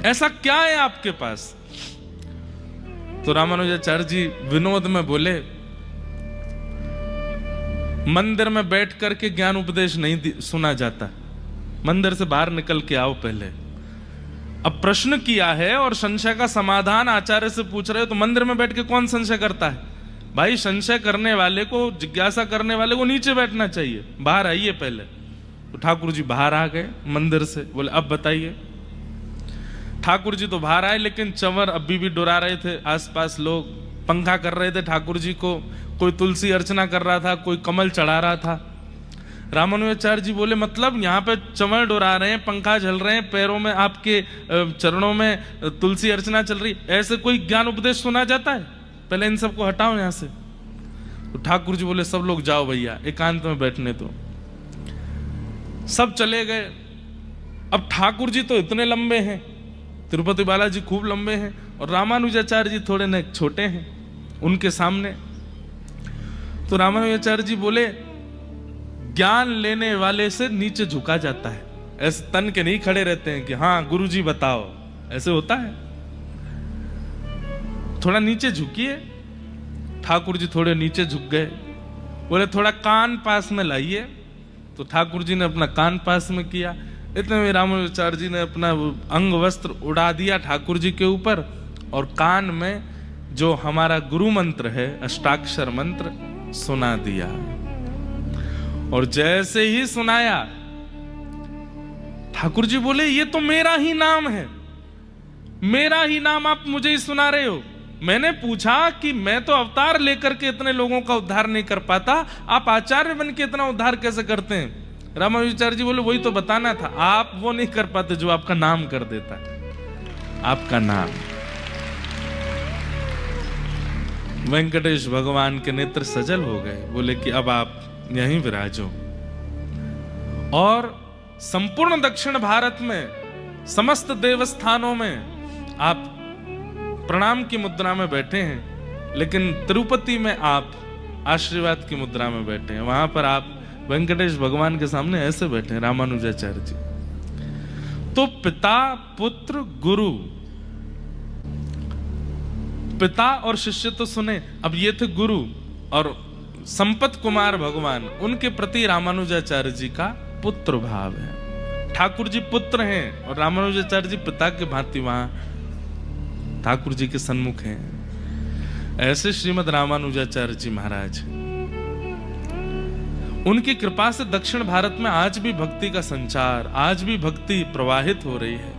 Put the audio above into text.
ऐसा क्या है आपके पास? तो रामानुजाचार्य जी विनोद में बोले, मंदिर में बैठ करके ज्ञान उपदेश नहीं सुना जाता, मंदिर से बाहर निकल के आओ पहले। अब प्रश्न किया है और संशय का समाधान आचार्य से पूछ रहे हो, तो मंदिर में बैठ के कौन संशय करता है? भाई संशय करने वाले को, जिज्ञासा करने वाले को नीचे बैठना चाहिए, बाहर आइए पहले। तो ठाकुर जी बाहर आ गए मंदिर से, बोले अब बताइए। ठाकुर जी तो बाहर आए, लेकिन चंवर अभी भी डुरा रहे थे, आसपास लोग पंखा कर रहे थे ठाकुर जी को, कोई तुलसी अर्चना कर रहा था, कोई कमल चढ़ा रहा था। रामानुजाचार्य जी बोले, मतलब यहाँ पे चंवर डुरा रहे हैं, पंखा झल रहे हैं, पैरों में आपके चरणों में तुलसी अर्चना चल रही, ऐसे कोई ज्ञान उपदेश सुना जाता है? पहले इन सबको हटाओ यहाँ से। तो ठाकुर जी बोले, सब लोग जाओ भैया, एकांत में बैठने दो। सब चले गए। अब ठाकुर जी तो इतने लंबे हैं, तिरुपति बालाजी खूब लंबे हैं, और रामानुजाचार्य जी थोड़े न छोटे हैं उनके सामने। तो रामानुजाचार्य जी बोले, ज्ञान लेने वाले से नीचे झुका जाता है, ऐसे तन के नहीं खड़े रहते हैं कि हाँ गुरु जी बताओ, ऐसे होता है। थोड़ा नीचे झुकिए। ठाकुर जी थोड़े नीचे झुक गए, बोले थोड़ा कान पास में लाइए। तो ठाकुर जी ने अपना कान पास में किया। इतने में रामानुजाचार्य जी ने अपना अंग वस्त्र उड़ा दिया ठाकुर जी के ऊपर, और कान में जो हमारा गुरु मंत्र है, अष्टाक्षर मंत्र, सुना दिया। और जैसे ही सुनाया, ठाकुर जी बोले, ये तो मेरा ही नाम है, मेरा ही नाम आप मुझे ही सुना रहे हो। मैंने पूछा कि मैं तो अवतार लेकर के इतने लोगों का उद्धार नहीं कर पाता, आप आचार्य बन के इतना उद्धार कैसे करते हैं? रामानुजाचार्य जी बोले, वही तो बताना था, आप वो नहीं कर पाते जो आपका नाम कर देता है। आपका नाम। वेंकटेश भगवान के नेत्र सजल हो गए, बोले कि अब आप यहीं विराजो। और संपूर्ण दक्षिण भारत में समस्त देवस्थानों में आप प्रणाम की मुद्रा में बैठे हैं, लेकिन तिरुपति में आप आशीर्वाद की मुद्रा में बैठे हैं। वहां पर आप वेंकटेश भगवान के सामने ऐसे बैठे हैं रामानुजाचार्य जी। तो पिता पुत्र गुरु, पिता और शिष्य तो सुने, अब ये थे गुरु, और संपत कुमार भगवान, उनके प्रति रामानुजाचार्य जी का पुत्र भाव है। ठाकुर जी पुत्र हैं और रामानुजाचार्य जी पिता के भांति वहां ठाकुर जी के सन्मुख हैं। ऐसे श्रीमद रामानुजाचार्य जी महाराज, उनकी कृपा से दक्षिण भारत में आज भी भक्ति का संचार, आज भी भक्ति प्रवाहित हो रही है।